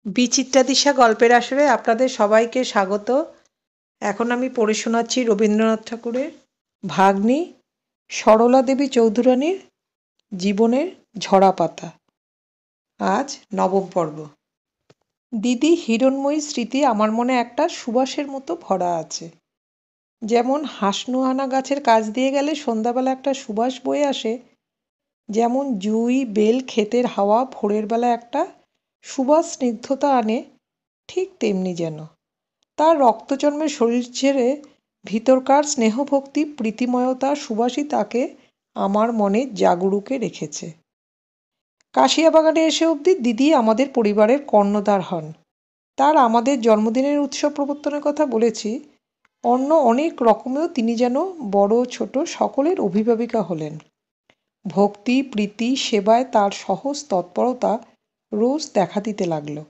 বিচিত্রা দিশা গল্পের আসরে আপনাদের সবাইকে স্বাগত। এখন আমি পড়ে শোনাচ্ছি রবীন্দ্রনাথ ঠাকুরের ভাগ্নি সরলা দেবী চৌধুরানীর জীবনের ঝরা পাতা। আজ নবম পর্ব। দিদি হিরণময়ী স্মৃতি আমার মনে একটা সুবাসের মতো ভরা আছে। যেমন হাসনুহানা গাছের কাছ দিয়ে গেলে সন্ধ্যাবেলা একটা সুবাস বয়ে আসে, যেমন জুই বেল ক্ষেতের হাওয়া ভোরের বেলা একটা সুবাস স্নিগ্ধতা আনে, ঠিক তেমনি যেন তার রক্তজন্মের শরীর ছেড়ে ভিতরকার স্নেহভক্তি প্রীতিময়তা সুবাসই তাকে আমার মনে জাগরুকে রেখেছে। কাশিয়াবাগানে এসে অবধি দিদি আমাদের পরিবারের কর্ণধার হন। তার আমাদের জন্মদিনের উৎসব প্রবর্তনের কথা বলেছি, অন্য অনেক রকমেও তিনি যেন বড় ছোট সকলের অভিভাবিকা হলেন। ভক্তি প্রীতি সেবায় তার সহজ তৎপরতা রোজ দেখা দিতে লাগলো।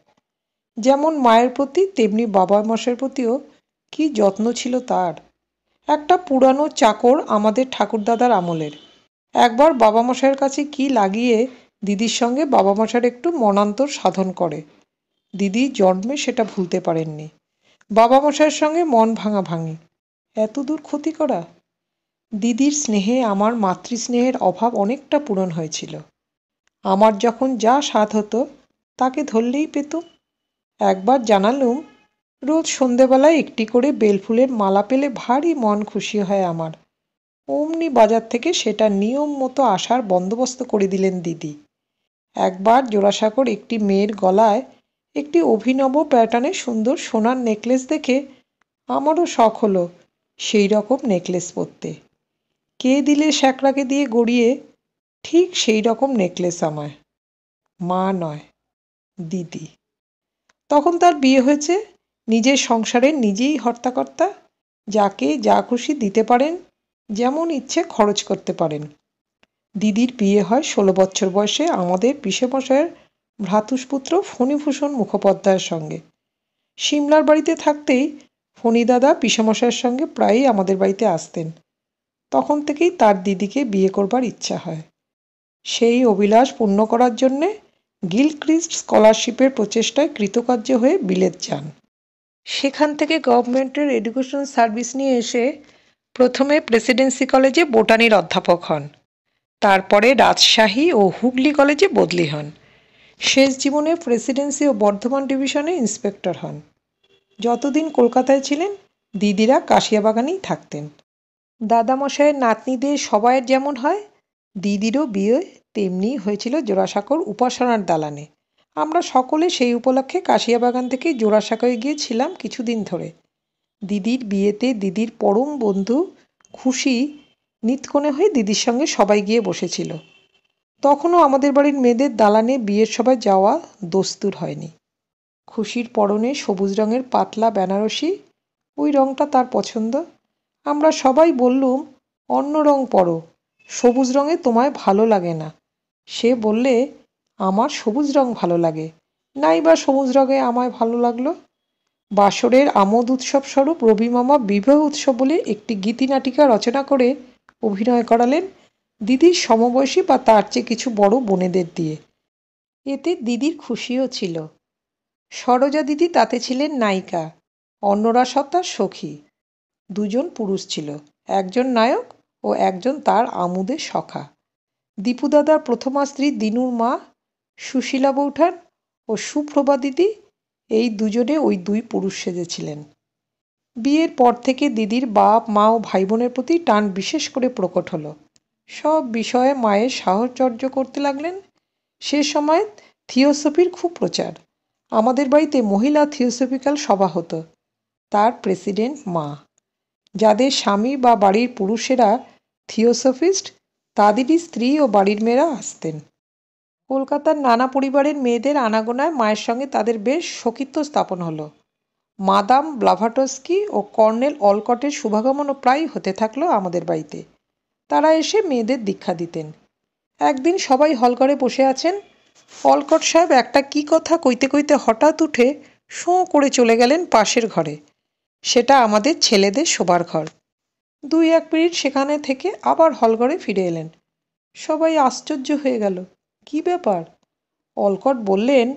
যেমন মায়ের প্রতি তেমনি বাবা মশাইয়ের প্রতিও কি যত্ন ছিল তার। একটা পুরানো চাকর আমাদের ঠাকুরদাদার আমলের একবার বাবা মশাইয়ের কাছে কি লাগিয়ে দিদির সঙ্গে বাবা মশাইয়ের একটু মনান্তর সাধন করে। দিদি জন্মে সেটা ভুলতে পারেননি। বাবা মশাইয়ের সঙ্গে মন ভাঙাভাঙি, এত দূর ক্ষতি করা। দিদির স্নেহে আমার মাতৃস্নেহের অভাব অনেকটা পূরণ হয়েছিল। আমার যখন যা স্বাদ হতো তাকে ধরলেই পেতুম। একবার জানালুম, রোজ সন্ধেবেলায় একটি করে বেলফুলের মালা পেলে ভারী মন খুশি হয় আমার। অমনি বাজার থেকে সেটা নিয়ম মতো আসার বন্দোবস্ত করে দিলেন দিদি। একবার জোড়াসাঁকোর একটি মেয়ের গলায় একটি অভিনব প্যাটার্নের সুন্দর সোনার নেকলেস দেখে আমারও শখ হলো সেই রকম নেকলেস পরতে। কে দিলে শ্যাকরাকে দিয়ে গড়িয়ে ঠিক সেই রকম নেকলেস আমায়। মা নয়, দিদি। তখন তার বিয়ে হয়েছে, নিজের সংসারের নিজেই হর্তাকর্তা, যাকে যা খুশি দিতে পারেন, যেমন ইচ্ছে খরচ করতে পারেন। দিদির বিয়ে হয় 16 বছর বয়সে আমাদের পিসেমশায়ের ভ্রাতুষ্পুত্র ফণিভূষণ মুখোপাধ্যায়ের সঙ্গে। সিমলার বাড়িতে থাকতেই ফণিদাদা পিসেমশায়ের সঙ্গে প্রায়ই আমাদের বাড়িতে আসতেন। তখন থেকেই তার দিদিকে বিয়ে করবার ইচ্ছা হয়। সেই অভিলাষ পূর্ণ করার জন্যে গিলক্রিস্ট স্কলারশিপের প্রচেষ্টায় কৃতকার্য হয়ে বিলেত যান। সেখান থেকে গভর্নমেন্টের এডুকেশন সার্ভিস নিয়ে এসে প্রথমে প্রেসিডেন্সি কলেজে বোটানির অধ্যাপক হন, তারপরে রাজশাহী ও হুগলি কলেজে বদলি হন। শেষ জীবনে প্রেসিডেন্সি ও বর্ধমান ডিভিশনে ইন্সপেক্টর হন। যতদিন কলকাতায় ছিলেন দিদিরা কাশিয়াবাগানেই থাকতেন। দাদামশাইয়ের নাতনিদের সবাইয়ের যেমন হয়, দিদিরও বিয়ে তেমনি হয়েছিল জোড়াসাঁকোর উপাসনার দালানে। আমরা সকলে সেই উপলক্ষে কাশিয়াবাগান থেকে জোড়াসাঁকোয় গিয়েছিলাম কিছুদিন ধরে। দিদির বিয়েতে দিদির পরম বন্ধু খুশি নিতকোণে হয়ে দিদির সঙ্গে সবাই গিয়ে বসেছিল। তখনও আমাদের বাড়ির মেয়েদের দালানে বিয়ের সবাই যাওয়া দস্তুর হয়নি। খুশির পরনে সবুজ রঙের পাতলা বেনারসি, ওই রঙটা তার পছন্দ। আমরা সবাই বললুম, অন্য রং পরো, সবুজ রঙে তোমায় ভালো লাগে না। সে বললে, আমার সবুজ রং ভালো লাগে, নাই বা সবুজ রঙে আমায় ভালো লাগলো। বাসরের আমোদ উৎসব স্বরূপ রবি মামা বিবাহ উৎসব বলে একটি গীতিনাটিকা রচনা করে অভিনয় করালেন দিদির সমবয়সী বা তার চেয়ে কিছু বড় বোনেদের দিয়ে। এতে দিদির খুশিও ছিল। সরোজা দিদি তাতে ছিলেন নায়িকা, অন্যরা সব তার সখী। দুজন পুরুষ ছিল, একজন নায়ক ও একজন তার আমোদের সখা। দীপুদাদার প্রথমা স্ত্রী দিনুর মা সুশীলা বৌঠান ও সুপ্রভা দিদি, এই দুজনে ওই দুই পুরুষ সেজেছিলেন। বিয়ের পর থেকে দিদির বাপ মা ও ভাই বোনের প্রতি টান বিশেষ করে প্রকট হলো। সব বিষয়ে মায়ের সাহচর্য করতে লাগলেন। সে সময় থিওসফির খুব প্রচার। আমাদের বাড়িতে মহিলা থিওসফিক্যাল সভা হতো, তার প্রেসিডেন্ট মা। যাদের স্বামী বা বাড়ির পুরুষেরা থিওসফিস্ট, তাদেরই স্ত্রী ও বাড়ির মেয়েরা আসতেন। কলকাতার নানা পরিবারের মেয়েদের আনাগোনায় মায়ের সঙ্গে তাদের বেশ সখিত্ব স্থাপন হলো। মাদাম ব্লাভাটস্কি ও কর্নেল অলকটের শুভাগমনও প্রায় হতে থাকলো আমাদের বাড়িতে। তারা এসে মেয়েদের দীক্ষা দিতেন। একদিন সবাই হলঘরে বসে আছেন, অলকট সাহেব একটা কি কথা কইতে কইতে হঠাৎ উঠে শোঁ করে চলে গেলেন পাশের ঘরে। সেটা আমাদের ছেলেদের শোবার ঘর। 2-1 মিনিট সেখানে থেকে আবার হলঘরে ফিরে এলেন। সবাই আশ্চর্য হয়ে গেল, কি ব্যাপার? অলকট বললেন,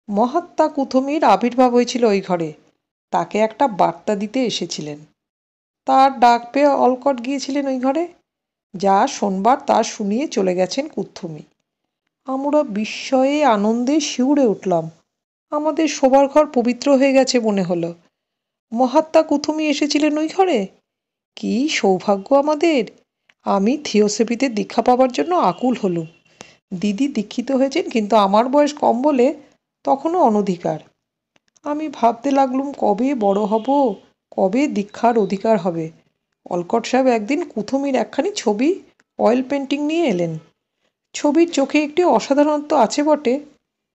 মহাত্মা কুথমির আবির্ভাব হয়েছিল ওই ঘরে। তাকে একটা বার্তা দিতে এসেছিলেন। তার ডাক পেয়ে অলকট গিয়েছিলেন ওই ঘরে। যা শোনবার তা শুনিয়ে চলে গেছেন কুথমি। আমরা বিস্ময়ে আনন্দে শিউরে উঠলাম। আমাদের শোবার ঘর পবিত্র হয়ে গেছে মনে হলো। মহাত্মা কুথুমি এসেছিলেন ওই ঘরে। কি সৌভাগ্য আমাদের! আমি থিওসফিতে দীক্ষা পাবার জন্য আকুল হলুম। দিদি দীক্ষিত হয়েছেন, কিন্তু আমার বয়স কম বলে তখনও অনধিকার। আমি ভাবতে লাগলুম কবে বড় হব, কবে দীক্ষার অধিকার হবে। অলকট সাহেব একদিন কুথুমির একখানি ছবি অয়েল পেন্টিং নিয়ে এলেন। ছবির চোখে একটি অসাধারণত্ব আছে বটে।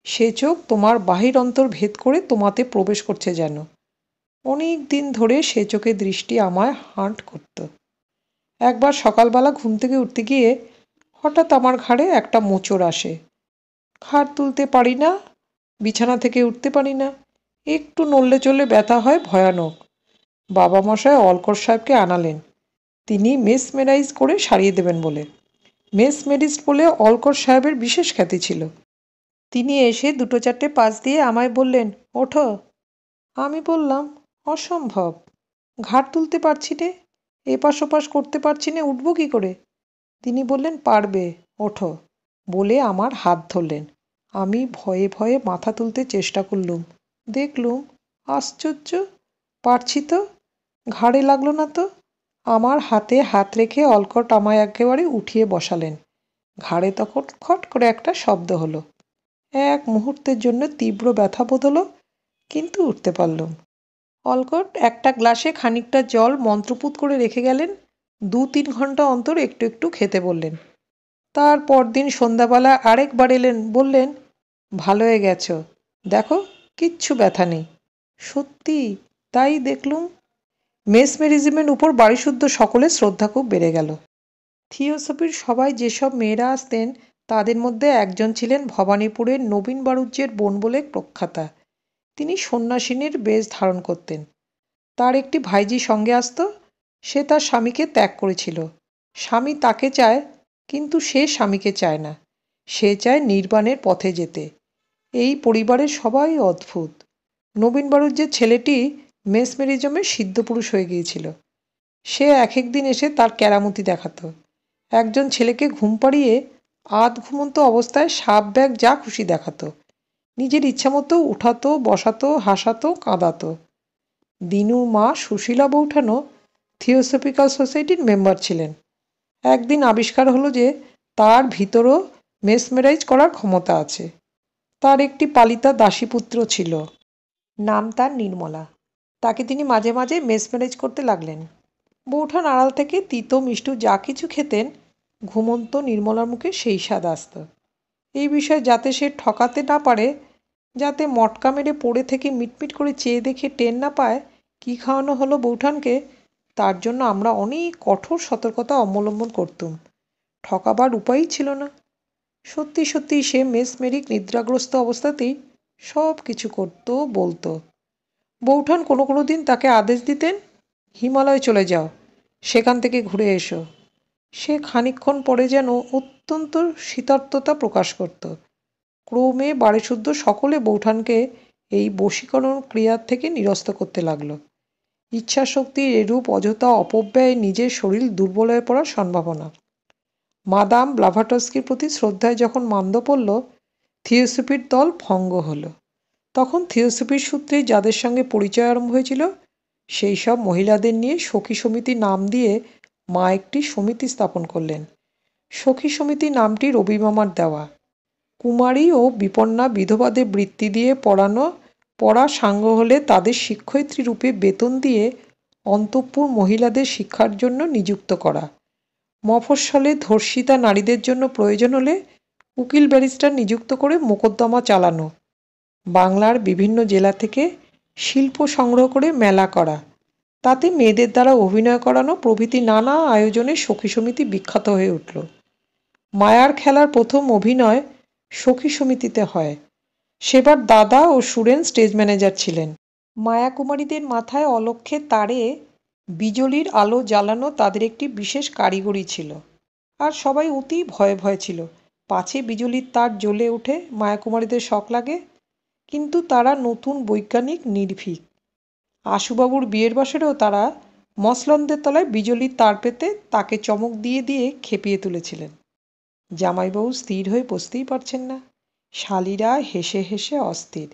সে চোখ তোমার বাহির অন্তর ভেদ করে তোমাতে প্রবেশ করছে যেন। অনেক দিন ধরে সে চোখে দৃষ্টি আমায় হান্ট করত। একবার সকালবেলা ঘুম থেকে উঠতে গিয়ে হঠাৎ আমার ঘাড়ে একটা মোচড় আসে। ঘাড় তুলতে পারি না, বিছানা থেকে উঠতে পারি না। একটু নড়লে চললে ব্যথা হয় ভয়ানক। বাবা মশাই অলকট সাহেবকে আনালেন, তিনি মেসমেরাইজ করে সারিয়ে দেবেন বলে। মেসমেরিস্ট বলে অলকট সাহেবের বিশেষ খ্যাতি ছিল। তিনি এসে দুটো চারটে পাশ দিয়ে আমায় বললেন, ওঠো। আমি বললাম, অসম্ভব, ঘাড় তুলতে পারছি নে, এপাশ ওপাশ করতে পারছি না, উঠব কি করে? তিনি বললেন, পারবে, ওঠো, বলে আমার হাত ধরলেন। আমি ভয়ে ভয়ে মাথা তুলতে চেষ্টা করলুম। দেখলুম আশ্চর্য, পারছি তো, ঘাড়ে লাগলো না তো। আমার হাতে হাত রেখে অলকট আমায় একেবারে উঠিয়ে বসালেন। ঘাড়ে তখন খট করে একটা শব্দ হলো। এক মুহূর্তের জন্য তীব্র ব্যথা বোধ হলো, কিন্তু উঠতে পারলুম। অলকট একটা গ্লাসে খানিকটা জল মন্ত্রপুত করে রেখে গেলেন। 2-3 ঘন্টা অন্তর একটু একটু খেতে বললেন। তার পরদিন সন্ধ্যাবেলা আরেকবার এলেন, বললেন, ভালো হয়ে গেছো, দেখো কিচ্ছু ব্যথা নেই। সত্যি তাই দেখলুম। মেসমেরিজমের উপর বাড়িশুদ্ধ সকলের শ্রদ্ধা খুব বেড়ে গেল। থিওসফির সবাই যেসব মেয়েরা আসতেন তাদের মধ্যে একজন ছিলেন ভবানীপুরের নবীন বাড়ুজ্যের বোন বলে প্রখ্যাতা। তিনি সন্ন্যাসিনীর বেশ ধারণ করতেন। তার একটি ভাইজি সঙ্গে আসত। সে তার স্বামীকে ত্যাগ করেছিল। স্বামী তাকে চায়, কিন্তু সে স্বামীকে চায় না। সে চায় নির্বাণের পথে যেতে। এই পরিবারের সবাই অদ্ভুত। নবীন বাড়ুজ্যের ছেলেটি মেসমেরিজমে সিদ্ধপুরুষ হয়ে গিয়েছিল। সে এক একদিন এসে তার কেরামতি দেখাতো। একজন ছেলেকে ঘুম পাড়িয়ে আধ ঘুমন্ত অবস্থায় সাপ ব্যাগ যা খুশি দেখাতো। নিজের ইচ্ছামতো উঠাতো, বসাতো, হাসাতো, কাঁদাতো। দিনুর মা সুশীলা বৌঠানও থিওসফিক্যাল সোসাইটির মেম্বার ছিলেন। একদিন আবিষ্কার হলো যে তার ভিতরও মেসমেরাইজ করার ক্ষমতা আছে। তার একটি পালিতা দাসীপুত্র ছিল, নাম তার নির্মলা। তাকে তিনি মাঝে মাঝে মেসমেরাইজ করতে লাগলেন। বৌঠান আড়াল থেকে তিতো মিষ্টু যা কিছু খেতেন, ঘুমন্ত নির্মলার মুখে সেই স্বাদ আসত। এই বিষয়ে যাতে সে ঠকাতে না পারে, যাতে মটকা মেরে পড়ে থেকে মিটমিট করে চেয়ে দেখে টের না পায় কী খাওয়ানো হলো বৌঠানকে, তার জন্য আমরা অনেক কঠোর সতর্কতা অবলম্বন করতুম। ঠকাবার উপায়ই ছিল না। সত্যি সত্যি সে মেসমেরিক নিদ্রাগ্রস্ত অবস্থাতেই সব কিছু করত, বলতো। বৌঠান কোনো কোনো দিন তাকে আদেশ দিতেন, হিমালয়ে চলে যাও, সেখান থেকে ঘুরে এসো। সে খানিকক্ষণ পরে যেন অত্যন্ত শীতার্ততা প্রকাশ করত। ক্রমে বাড়িশুদ্ধ সকলে বৌঠানকে এই বশীকরণ ক্রিয়ার থেকে নিরস্ত করতে লাগলো। ইচ্ছাশক্তির এরূপ অযথা অপব্যয়ে নিজের শরীর দুর্বল হয়ে পড়ার সম্ভাবনা। মাদাম ব্লাভাটস্কির প্রতি শ্রদ্ধায় যখন মান্দ পড়ল, থিওসফির দল ভঙ্গ হলো। তখন থিওসফির সূত্রে যাদের সঙ্গে পরিচয় আরম্ভ হয়েছিল, সেই সব মহিলাদের নিয়ে সখী সমিতি নাম দিয়ে মা একটি সমিতি স্থাপন করলেন। সখী সমিতি নামটি রবিমামার দেওয়া। কুমারী ও বিপন্না বিধবাদের বৃত্তি দিয়ে পড়া সাঙ্গ হলে তাদের শিক্ষয়িত্রী রূপে বেতন দিয়ে অন্তঃপুর মহিলাদের শিক্ষার জন্য নিযুক্ত করা। মফস্বলে ধর্ষিতা নারীদের জন্য প্রয়োজন হলে উকিল ব্যারিস্টার নিযুক্ত করে মোকদ্দমা চালানো। বাংলার বিভিন্ন জেলা থেকে শিল্প সংগ্রহ করে মেলা করা, তাতে মেয়েদের দ্বারা অভিনয় করানো প্রভৃতি নানা আয়োজনে সখী সমিতি বিখ্যাত হয়ে উঠল। মায়ার খেলার প্রথম অভিনয় সখী সমিতিতে হয়। সেবার দাদা ও সুরেন স্টেজ ম্যানেজার ছিলেন। মায়াকুমারীদের মাথায় অলক্ষ্যে তারে বিজলির আলো জ্বালানো তাদের একটি বিশেষ কারিগরি ছিল। আর সবাই অতি ভয়ে ভয়ে ছিল, পাছে বিজলির তার জ্বলে উঠে মায়াকুমারীদের শখ লাগে। কিন্তু তারা নতুন বৈজ্ঞানিক নির্ভীক। আশুবাবুর বিয়ের বছরেও তারা মসলন্দের তলায় বিজলির তার পেতে তাকে চমক দিয়ে দিয়ে খেপিয়ে তুলেছিলেন। জামাইবাবু স্থির হয়ে বসতেই পারছেন না। শালীরা হেসে হেসে অস্থির।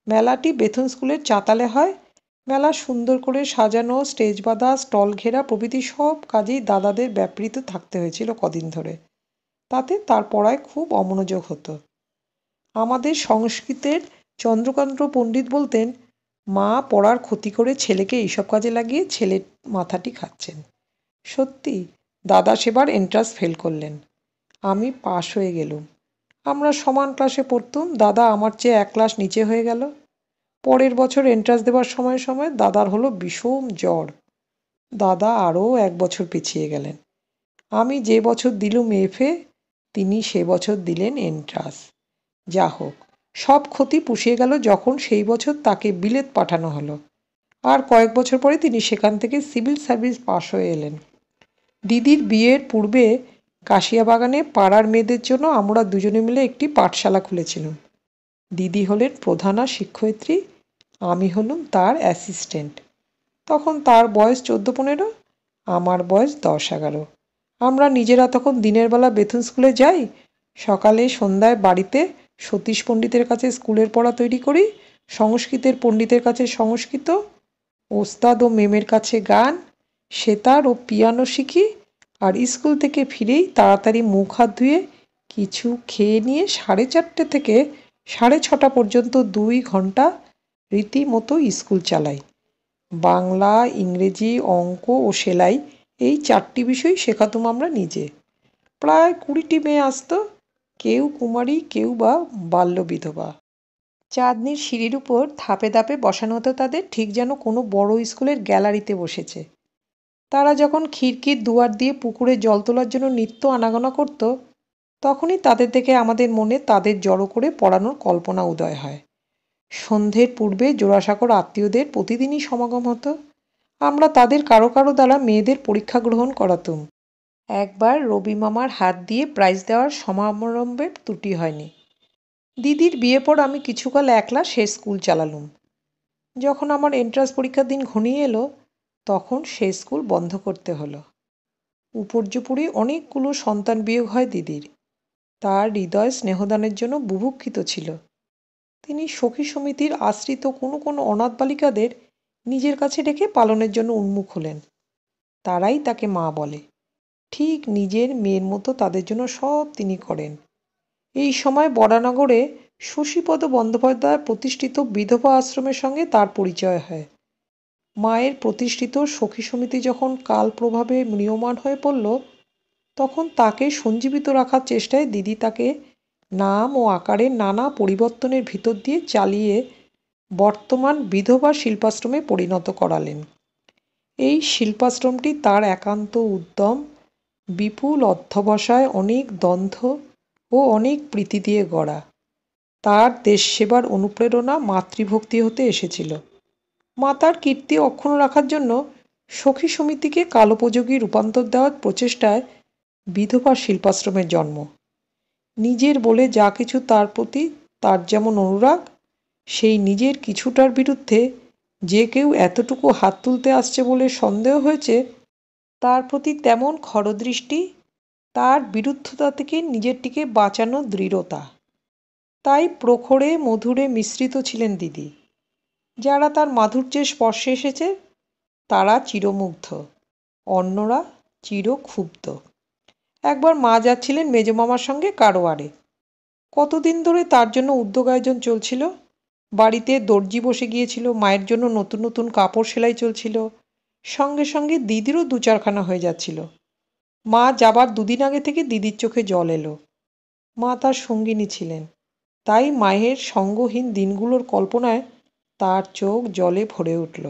মেলাটি বেথুন স্কুলের চাতালে হয়। মেলা সুন্দর করে সাজানো, স্টেজ বাঁধা, স্টল ঘেরা প্রভৃতি সব কাজেই দাদাদের ব্যাপৃত থাকতে হয়েছিল কদিন ধরে। তাতে তার পড়ায় খুব অমনোযোগ হতো। আমাদের সংস্কৃতের চন্দ্রকান্ত পণ্ডিত বলতেন, মা পড়ার ক্ষতি করে ছেলেকে এইসব কাজে লাগিয়ে ছেলের মাথাটি খাচ্ছেন। সত্যি, দাদা সেবার এন্ট্রান্স ফেল করলেন, আমি পাশ হয়ে গেলুম। আমরা সমান ক্লাসে পড়তুম, দাদা আমার চেয়ে এক ক্লাস নিচে হয়ে গেল। পরের বছর এন্ট্রান্স দেবার সময় সময় দাদার হলো বিষম জ্বর। দাদা আরও এক বছর পিছিয়ে গেলেন। আমি যে বছর দিলুম এফএ, তিনি সে বছর দিলেন এন্ট্রান্স। যা হোক, সব ক্ষতি পুষিয়ে গেল যখন সেই বছর তাকে বিলেত পাঠানো হলো। আর কয়েক বছর পরে তিনি সেখান থেকে সিভিল সার্ভিস পাশ হয়ে এলেন। দিদির বিয়ের পূর্বে কাশিয়াবাগানে পাড়ার মেয়েদের জন্য আমরা দুজনে মিলে একটি পাঠশালা খুলেছিলাম। দিদি হলেন প্রধানা শিক্ষয়িত্রী, আমি হলুম তার অ্যাসিস্ট্যান্ট। তখন তার বয়স 14-15, আমার বয়স 10-11। আমরা নিজেরা তখন দিনের বেলা বেথুন স্কুলে যাই, সকালে সন্ধ্যায় বাড়িতে সতীশ পণ্ডিতের কাছে স্কুলের পড়া তৈরি করি, সংস্কৃতের পণ্ডিতের কাছে সংস্কৃত, ওস্তাদ ও মেমের কাছে গান, সেতার ও পিয়ানো শিখি। আর স্কুল থেকে ফিরেই তাড়াতাড়ি মুখ হাত ধুয়ে কিছু খেয়ে নিয়ে 4:30 থেকে 6:30 পর্যন্ত 2 ঘন্টা রীতিমতো স্কুল চালাই। বাংলা, ইংরেজি, অঙ্ক ও সেলাই, এই 4টি বিষয় শেখাতুম আমরা নিজে। প্রায় 20টি মেয়ে আসতো, কেউ কুমারী, কেউ বা বাল্যবিধবা। চাঁদনির সিঁড়ির উপর ধাপে ধাপে বসানো হতো তাদের, ঠিক যেন কোনো বড় স্কুলের গ্যালারিতে বসেছে। তারা যখন খিড়কির দুয়ার দিয়ে পুকুরে জল তোলার জন্য নিত্য আনাগোনা করত, তখনই তাদের দেখে আমাদের মনে তাদের জড়ো করে পড়ানোর কল্পনা উদয় হয়। সন্ধ্যের পূর্বে জোড়াসাঁকোর আত্মীয়দের প্রতিদিনই সমাগম হতো। আমরা তাদের কারো কারো দ্বারা মেয়েদের পরীক্ষা গ্রহণ করাতুম। একবার রবি মামার হাত দিয়ে প্রাইজ দেওয়ার সমারম্ভের ত্রুটি হয়নি। দিদির বিয়ে পর আমি কিছুকাল একলা সে স্কুল চালালুম। যখন আমার এন্ট্রান্স পরীক্ষার দিন ঘনিয়ে এলো, তখন সে স্কুল বন্ধ করতে হলো। উপর্যুপরি অনেকগুলো সন্তান বিয়োগ হয় দিদির। তার হৃদয় স্নেহদানের জন্য বুভুক্ষিত ছিল। তিনি সখী সমিতির আশ্রিত কোনো কোনো অনাথ বালিকাদের নিজের কাছে ডেকে পালনের জন্য উন্মুখ হলেন। তারাই তাকে মা বলে। ঠিক নিজের মেয়ের মতো তাদের জন্য সব তিনি করেন। এই সময় বরানগরে শশীপদ বন্দ্যোপাধ্যায় প্রতিষ্ঠিত বিধবা আশ্রমের সঙ্গে তার পরিচয় হয়। মায়ের প্রতিষ্ঠিত সখী সমিতি যখন কাল প্রভাবে ম্রিয়মাণ হয়ে পড়ল, তখন তাকে সঞ্জীবিত রাখার চেষ্টায় দিদি তাকে নাম ও আকারের নানা পরিবর্তনের ভিতর দিয়ে চালিয়ে বর্তমান বিধবা শিল্পাশ্রমে পরিণত করালেন। এই শিল্পাশ্রমটি তার একান্ত উদ্যম, বিপুল অধ্যবসায়, অনেক দ্বন্দ্ব ও অনেক প্রীতি দিয়ে গড়া। তার দেশ সেবার অনুপ্রেরণা মাতৃভক্তি হতে এসেছিল। মাতার কীর্তি অক্ষুণ্ণ রাখার জন্য সখী সমিতিকে কালোপযোগী রূপান্তর দেওয়ার প্রচেষ্টায় বিধবা শিল্পাশ্রমের জন্ম। নিজের বলে যা কিছু তার প্রতি তার যেমন অনুরাগ, সেই নিজের কিছুটার বিরুদ্ধে যে কেউ এতটুকু হাত তুলতে আসছে বলে সন্দেহ হয়েছে, তার প্রতি তেমন খরদৃষ্টি, তার বিরুদ্ধতা থেকে নিজেরটিকে বাঁচানোর দৃঢ়তা। তাই প্রখরে মধুরে মিশ্রিত ছিলেন দিদি। যারা তার মাধুর্যের স্পর্শে এসেছে তারা চিরমুগ্ধ, অন্যরা চিরক্ষুব্ধ। একবার মা যাচ্ছিলেন মেজমামার সঙ্গে কারওয়ারে। কতদিন ধরে তার জন্য উদ্যোগ আয়োজন চলছিল। বাড়িতে দর্জি বসে গিয়েছিল, মায়ের জন্য নতুন নতুন কাপড় সেলাই চলছিল, সঙ্গে সঙ্গে দিদিরও 2-4খানা হয়ে যাচ্ছিল। মা যাবার 2 দিন আগে থেকে দিদির চোখে জল এলো। মা তার সঙ্গিনী ছিলেন, তাই মায়ের সঙ্গহীন দিনগুলোর কল্পনায় তার চোখ জলে ভরে উঠল।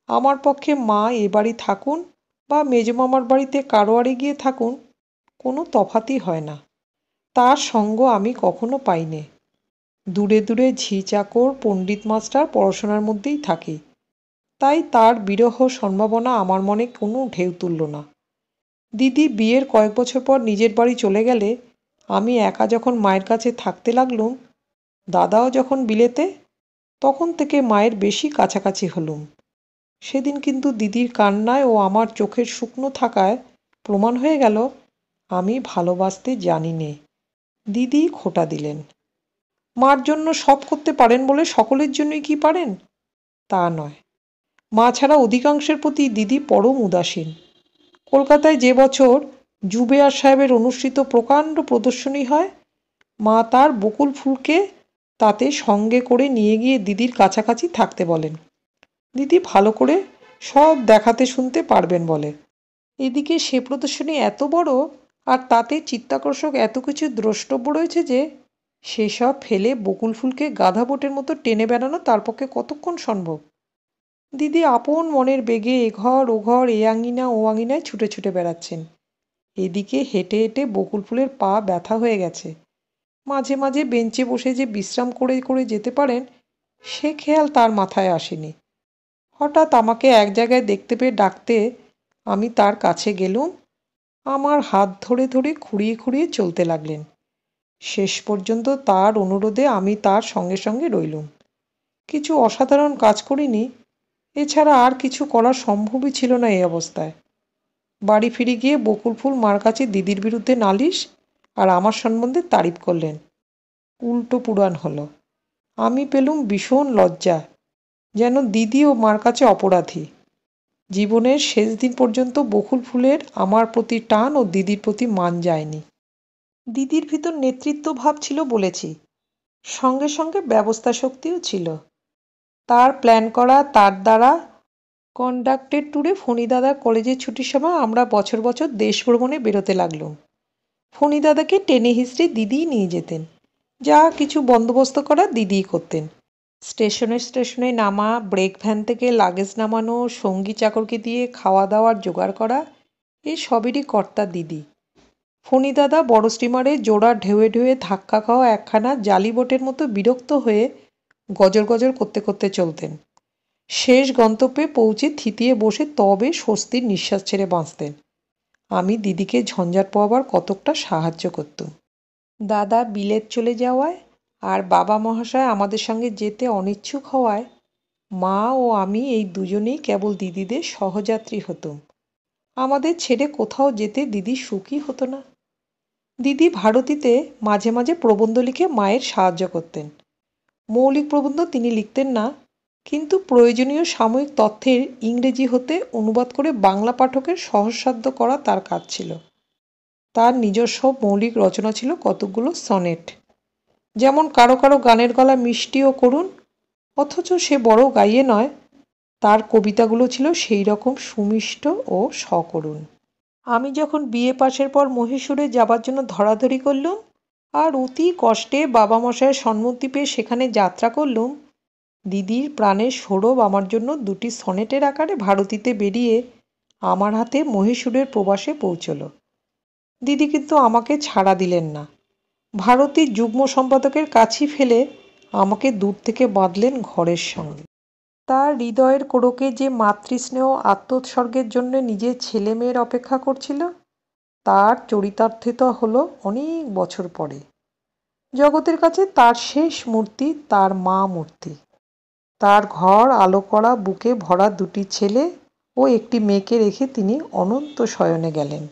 আমার পক্ষে মা এ বাড়ি থাকুন বা মেজমামার বাড়িতে কারওয়ারে গিয়ে থাকুন, কোনো তফাতই হয় না। তার সঙ্গ আমি কখনো পাইনি। দূরে দূরে ঝি চাকর, পণ্ডিত মাস্টার পড়াশোনার মধ্যেই থাকি। তাই তার বিরহ সম্ভাবনা আমার মনে কোনো ঢেউ তুলল না। দিদি বিয়ের কয়েক বছর পর নিজের বাড়ি চলে গেলে আমি একা যখন মায়ের কাছে থাকতে লাগলুম, দাদাও যখন বিলেতে, তখন থেকে মায়ের বেশি কাছাকাছি হলুম। সেদিন কিন্তু দিদির কান্নায় ও আমার চোখের শুকনো থাকায় প্রমাণ হয়ে গেল আমি ভালোবাসতে জানি নে। দিদি খোঁটা দিলেন। মার জন্য সব করতে পারেন বলে সকলের জন্যই কি পারেন? তা নয়। মা ছাড়া অধিকাংশের প্রতি দিদি পরম উদাসীন। কলকাতায় যে বছর জুবেয়ার সাহেবের অনুষ্ঠিত প্রকাণ্ড প্রদর্শনী হয়, মা তার বকুল ফুলকে তাতে সঙ্গে করে নিয়ে গিয়ে দিদির কাছাকাছি থাকতে বলেন। দিদি ভালো করে সব দেখাতে শুনতে পারবেন বলে। এদিকে সে প্রদর্শনী এত বড়, আর তাতে চিত্তাকর্ষক এত কিছু দ্রষ্টব্য রয়েছে যে সেসব ফেলে বকুল ফুলকে গাধা বোটের মতো টেনে বেড়ানো তার পক্ষে কতক্ষণ সম্ভব। দিদি আপন মনের বেগে এঘর ওঘর এ আঙিনা ও আঙিনায় ছুটে ছুটে বেড়াচ্ছেন। এদিকে হেঁটে হেঁটে বকুল ফুলের পা ব্যথা হয়ে গেছে। মাঝে মাঝে বেঞ্চে বসে যে বিশ্রাম করে করে যেতে পারেন সে খেয়াল তার মাথায় আসেনি। হঠাৎ আমাকে এক জায়গায় দেখতে পেয়ে ডাকতে আমি তার কাছে গেলুম। আমার হাত ধরে ধরে খুঁড়িয়ে খুঁড়িয়ে চলতে লাগলেন। শেষ পর্যন্ত তার অনুরোধে আমি তার সঙ্গে সঙ্গে রইলুম। কিছু অসাধারণ কাজ করিনি, এছাড়া আর কিছু করা সম্ভবই ছিল না এই অবস্থায়। বাড়ি ফিরে গিয়ে বকুল ফুল মার কাছে দিদির বিরুদ্ধে নালিশ আর আমার সম্বন্ধে তারিফ করলেন। উল্টো পুরাণ হলো। আমি পেলুম ভীষণ লজ্জা, যেন দিদি ও মার কাছে অপরাধী। জীবনের শেষ দিন পর্যন্ত বকুল ফুলের আমার প্রতি টান ও দিদির প্রতি মান যায়নি। দিদির ভিতর নেতৃত্ব ভাব ছিল বলেছি, সঙ্গে সঙ্গে ব্যবস্থা শক্তিও ছিল। তার প্ল্যান করা, তার দ্বারা কন্ডাক্টেড ট্যুরে ফণিদাদার কলেজের ছুটির সময় আমরা বছর বছর দেশ ভ্রমণে বেরোতে লাগলুম। ফণিদাদাকে টেনে হিঁচড়ে দিদিই নিয়ে যেতেন। যা কিছু বন্দোবস্ত করা দিদিই করতেন। স্টেশনে স্টেশনে নামা, ব্রেক ভ্যান থেকে লাগেজ নামানো, সঙ্গী চাকরকে দিয়ে খাওয়া দাওয়ার জোগাড় করা, এ সবেরই কর্তা দিদি। ফণিদাদা বড় স্টিমারে জোড়া ঢেউয়ে ঢেউয়ে ধাক্কা খাওয়া একখানা জালি বোটের মতো বিরক্ত হয়ে গজর গজর করতে করতে চলতেন। শেষ গন্তব্যে পৌঁছে থিতিয়ে বসে তবে স্বস্তির নিঃশ্বাস ছেড়ে বাঁচতেন। আমি দিদিকে ঝঞ্ঝাট পোয়াবার কতকটা সাহায্য করতুম। দাদা বিলেত চলে যাওয়ায় আর বাবা মহাশয় আমাদের সঙ্গে যেতে অনিচ্ছুক হওয়ায় মা ও আমি এই দুজনেই কেবল দিদিদের সহযাত্রী হতুম। আমাদের ছেড়ে কোথাও যেতে দিদি সুখী হতো না। দিদি ভারতীতে মাঝে মাঝে প্রবন্ধ লিখে মায়ের সাহায্য করতেন। মৌলিক প্রবন্ধ তিনি লিখতেন না, কিন্তু প্রয়োজনীয় সাময়িক তথ্যের ইংরেজি হতে অনুবাদ করে বাংলা পাঠকের সহজসাধ্য করা তার কাজ ছিল। তার নিজস্ব মৌলিক রচনা ছিল কতকগুলো সনেট, যেমন কারো কারো গানের গলা মিষ্টি ও করুণ, অথচ সে বড় গাইয়ে নয়, তার কবিতাগুলো ছিল সেই রকম সুমিষ্ট ও সকরুণ। আমি যখন বিএ পাশের পর মহীশূরে যাবার জন্য ধরাধরি করলুম আর অতি কষ্টে বাবা মশায়ের সম্মতি পেয়ে সেখানে যাত্রা করলুম, দিদির প্রাণের সৌরভ আমার জন্য দুটি সনেটের আকারে ভারতীতে বেরিয়ে আমার হাতে মহীশূরের প্রবাসে পৌঁছল। দিদি কিন্তু আমাকে ছাড়া দিলেন না। ভারতীর যুগ্ম সম্পাদকের কাছে ফেলে আমাকে দূর থেকে বাঁধলেন ঘরের সঙ্গে। তার হৃদয়ের কোড়কে যে মাতৃস্নেহ আত্মোৎসর্গের জন্য নিজের ছেলে মেয়ের অপেক্ষা করছিল, তার চরিতার্থিতা হলো অনেক বছর পরে। জগতের কাছে তার শেষ মূর্তি তার মা মূর্তি। তার ঘর আলো করা, বুকে ভরা দুটি ছেলে ও একটি মেয়েকে রেখে তিনি অনন্ত শয়নে গেলেন।